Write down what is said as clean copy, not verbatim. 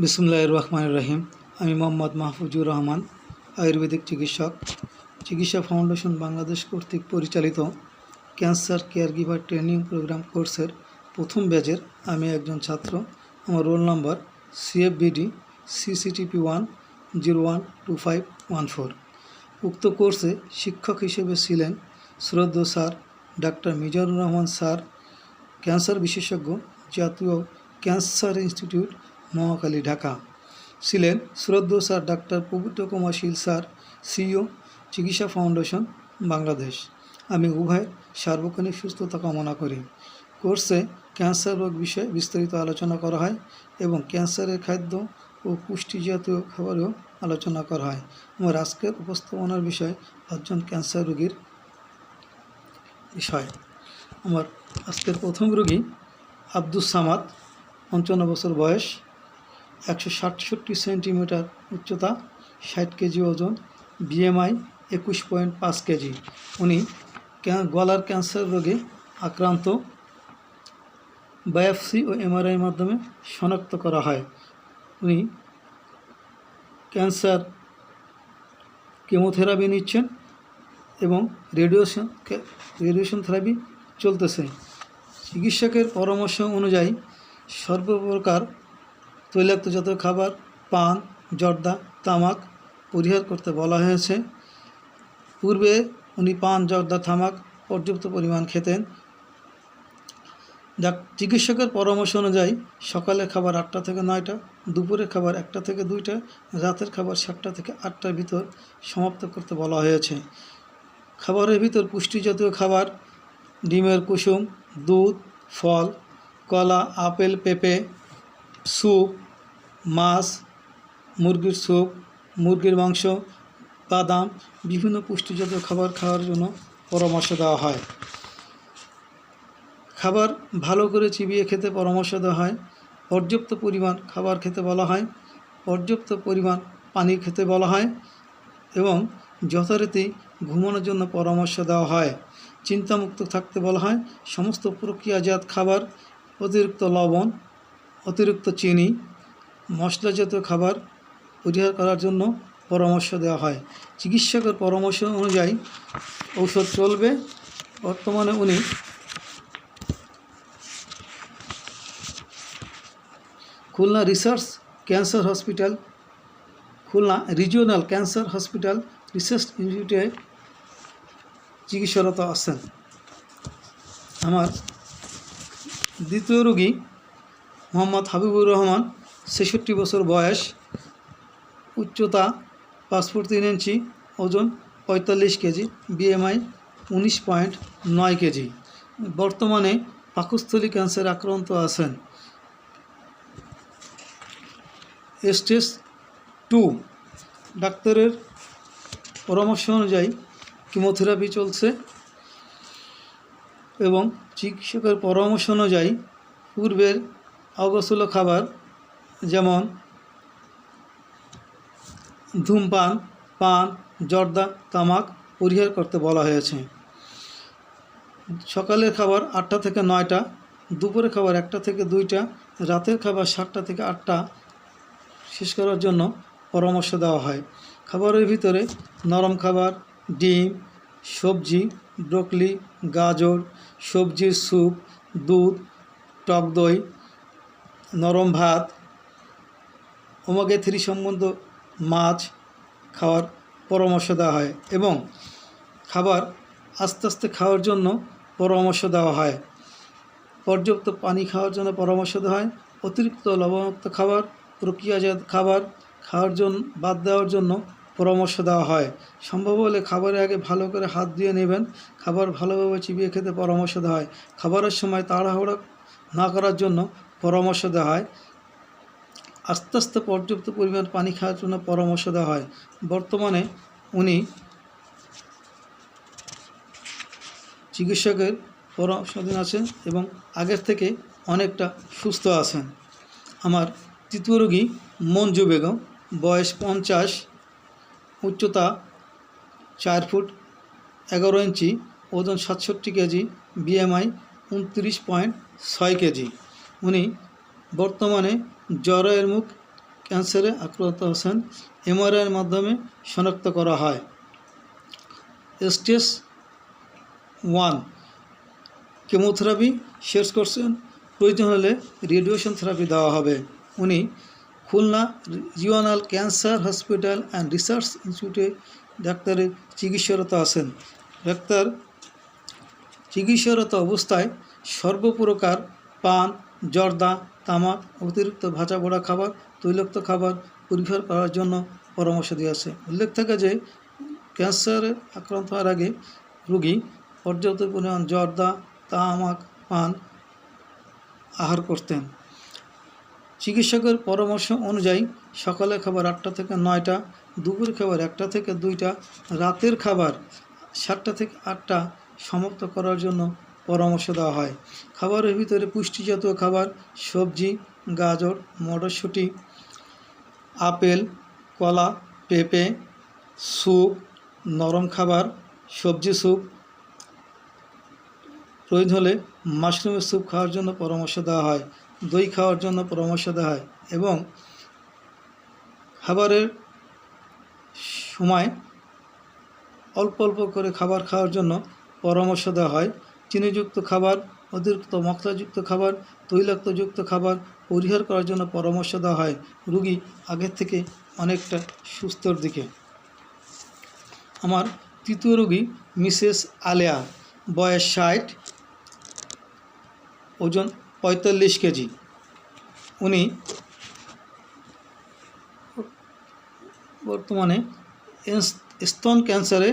বিসমিল্লাহির রহমানির রহিম। আমি মোহাম্মদ মাহফুজুর রহমান, আয়ুর্বেদিক চিকিৎসক। চিকিৎসা ফাউন্ডেশন বাংলাদেশ কর্তৃক পরিচালিত cancer care giver training programme কোর্সের প্রথম ব্যাচের আমি একজন ছাত্র। আমার রোল নাম্বার CFBD CCTP 1012514। উক্ত কোর্সে শিক্ষক হিসেবে ছিলেন শ্রদ্ধেয় sir doctor Mizanur Rahman sir, cancer বিশেষজ্ঞ, জাতীয় ক্যান্সার ইনস্টিটিউট, মহাখালী, ঢাকা। ছিলেন শ্রদ্ধেয় স্যার ডাক্তার পবিত্র কুমার শীল স্যার, CEO, চিকিৎসা ফাউন্ডেশন বাংলাদেশ। আমি উভয়ের সার্বক্ষণিক সুস্থতা কামনা করি। কোর্সে ক্যান্সার রোগ বিষয়ে বিস্তারিত আলোচনা করা হয় এবং ক্যান্সারের খাদ্য ও পুষ্টি জাতীয় খাবারেও আলোচনা করা হয়। আমার আজকের উপস্থাপনার বিষয় 5 জন ক্যান্সার রোগীর বিষয়। আমার আজকের প্রথম রোগী আব্দুস সামাদ, 55 বছর বয়স, 167 সেন্টিমিটার উচ্চতা, 60 কেজি ওজন, BMI 21.5 কেজি। উনি গলার ক্যান্সার রোগে আক্রান্ত। বায়োপসি ও MRI মাধ্যমে শনাক্ত করা হয়। উনি ক্যান্সার কেমোথেরাপি নিচ্ছেন এবং রেডিয়েশন থেরাপি চলতেছে। চিকিৎসকের পরামর্শ অনুযায়ী সর্বপ্রকার তৈলাক্ত জাতীয় খাবার, পান, জর্দা, তামাক পরিহার করতে বলা হয়েছে। পূর্বে উনি পান, জর্দা, তামাক পর্যাপ্ত পরিমাণ খেতেন। চিকিৎসকের পরামর্শ অনুযায়ী সকালের খাবার 8টা থেকে 9টা, দুপুরের খাবার 1টা থেকে 2টা, রাতের খাবার 7টা থেকে 8টার ভিতর সমাপ্ত করতে বলা হয়েছে। খাবারের ভিতর পুষ্টি জাতীয় খাবার, ডিমের কুসুম, দুধ, ফল, কলা, আপেল, পেঁপে, স্যুপ, মাছ, মুরগির স্যুপ, মুরগির মাংস, বাদাম, বিভিন্ন পুষ্টিজাতীয় খাবার খাওয়ার জন্য পরামর্শ দেওয়া হয়। খাবার ভালো করে চিবিয়ে খেতে পরামর্শ দেওয়া হয়। পর্যাপ্ত পরিমাণ খাবার খেতে বলা হয়। পর্যাপ্ত পরিমাণ পানি খেতে বলা হয় এবং যথারীতি ঘুমানোর জন্য পরামর্শ দেওয়া হয়। চিন্তামুক্ত থাকতে বলা হয়। সমস্ত প্রক্রিয়াজাত খাবার, অতিরিক্ত লবণ, অতিরিক্ত চিনি, মশলাজাতীয় খাবার পরিহার করার জন্য পরামর্শ দেওয়া হয়। চিকিৎসকের পরামর্শ অনুযায়ী ঔষধ চলবে। বর্তমানে উনি Khulna research cancer hospital, Khulna regional cancer hospital research ইনস্টিটিউটে চিকিৎসারত আছেন। আমার দ্বিতীয় রোগী মোহাম্মদ হাবিবুর রহমান, 66 বছর বয়স, উচ্চতা 5 ফুট 3 ইঞ্চি, ওজন 45 কেজি, BMI 19.9 কেজি। বর্তমানে পাকস্থলী ক্যান্সার আক্রান্ত আছেন। স্টেজ 2। ডাক্তারের পরামর্শ অনুযায়ী কেমোথেরাপি চলছে এবং চিকিৎসকের পরামর্শ অনুযায়ী পূর্বের অগোছালো খাবার যেমন ধূমপান, পান, জর্দা, তামাক পরিহার করতে বলা হয়েছে। সকালের খাবার 8টা থেকে 9টা, দুপুরের খাবার 1টা থেকে 2টা, রাতের খাবার 7টা থেকে 8টা শেষ করার জন্য পরামর্শ দেওয়া হয়। খাবারের ভিতরে নরম খাবার, ডিম, সবজি, ব্রোকলি, গাজর, সবজির স্যুপ, দুধ, টক দই, নরম ভাত, ওমেগা 3 সম্বন্ধ মাছ খাওয়ার পরামর্শ দেওয়া হয় এবং খাবার আস্তে আস্তে খাওয়ার জন্য পরামর্শ দেওয়া হয়। পর্যাপ্ত পানি খাওয়ার জন্য পরামর্শ দেওয়া হয়। অতিরিক্ত লবণাক্ত খাবার, প্রক্রিয়াজাত খাবার খাওয়ার জন্য বাদ দেওয়ার জন্য পরামর্শ দেওয়া হয়। সম্ভব হলে খাবারের আগে ভালো করে হাত ধুয়ে নেবেন। খাবার ভালোভাবে চিবিয়ে খেতে পরামর্শ দেওয়া হয়। খাবারের সময় তাড়াহুড়ো না করার জন্য পরামর্শ দেওয়া হয়। আস্তে আস্তে পর্যাপ্ত পরিমাণ পানি খাওয়ার জন্য পরামর্শ দেওয়া হয়। বর্তমানে উনি চিকিৎসকের পরামর্শাধীন আছেন এবং আগের থেকে অনেকটা সুস্থ আছেন। আমার তৃতীয় রোগী মঞ্জু বেগম, বয়স 50, উচ্চতা 4 ফুট 11 ইঞ্চি, ওজন 67 কেজি, BMI 29.6 কেজি। উনি বর্তমানে জরায়ুর মুখ ক্যান্সারে আক্রান্ত হয়েছেন এমআরআইয়ের মাধ্যমে শনাক্ত করা হয়। স্টেজ 1 কেমোথেরাপি শেষ করছেন, প্রয়োজন হলে রেডিয়েশন থেরাপি দেওয়া হবে। উনি Khulna regional cancer hospital and research ইনস্টিটিউটে ডাক্তারের চিকিৎসারত আছেন। ডাক্তার চিকিৎসারত অবস্থায় সর্বপ্রকার পান, জর্দা, তামাক, অতিরিক্ত ভাজা পোড়া খাবার, তৈলাক্ত খাবার পরিহার করার জন্য পরামর্শ দিয়েছে। উল্লেখ থাকে যে ক্যান্সারে আক্রান্ত হওয়ার আগে রোগী পর্যাপ্ত পরিমাণ জর্দা, তামাক পান আহার করতেন। চিকিৎসকের পরামর্শ অনুযায়ী সকালে খাবার 8টা থেকে 9টা, দুপুরের খাবার 1টা থেকে 2টা, রাতের খাবার 7টা থেকে 8টা সমাপ্ত করার জন্য পরামর্শ দেওয়া হয়। খাবারের ভিতরে পুষ্টিজাতীয় খাবার সবজি, গাজর, মটরশুঁটি, আপেল, কলা, পেঁপে, স্যুপ, নরম খাবার, সবজি স্যুপ, প্রয়োজন হলে মাশরুমের স্যুপ খাওয়ার জন্য পরামর্শ দেওয়া হয়, দই খাওয়ার জন্য পরামর্শ দেওয়া হয় এবং খাবারের সময় অল্প অল্প করে খাবার খাওয়ার জন্য পরামর্শ দেওয়া হয়। চিনিযুক্ত খাবার, অতিরিক্ত মশলাযুক্ত খাবার, তৈলাক্তযুক্ত খাবার পরিহার করার জন্য পরামর্শ দেওয়া হয়। রোগী আগের থেকে অনেকটা সুস্থর দিকে। আমার তৃতীয় রোগী মিসেস আলেয়া, বয়স 60, ওজন 45 কেজি। উনি বর্তমানে স্তন ক্যান্সারে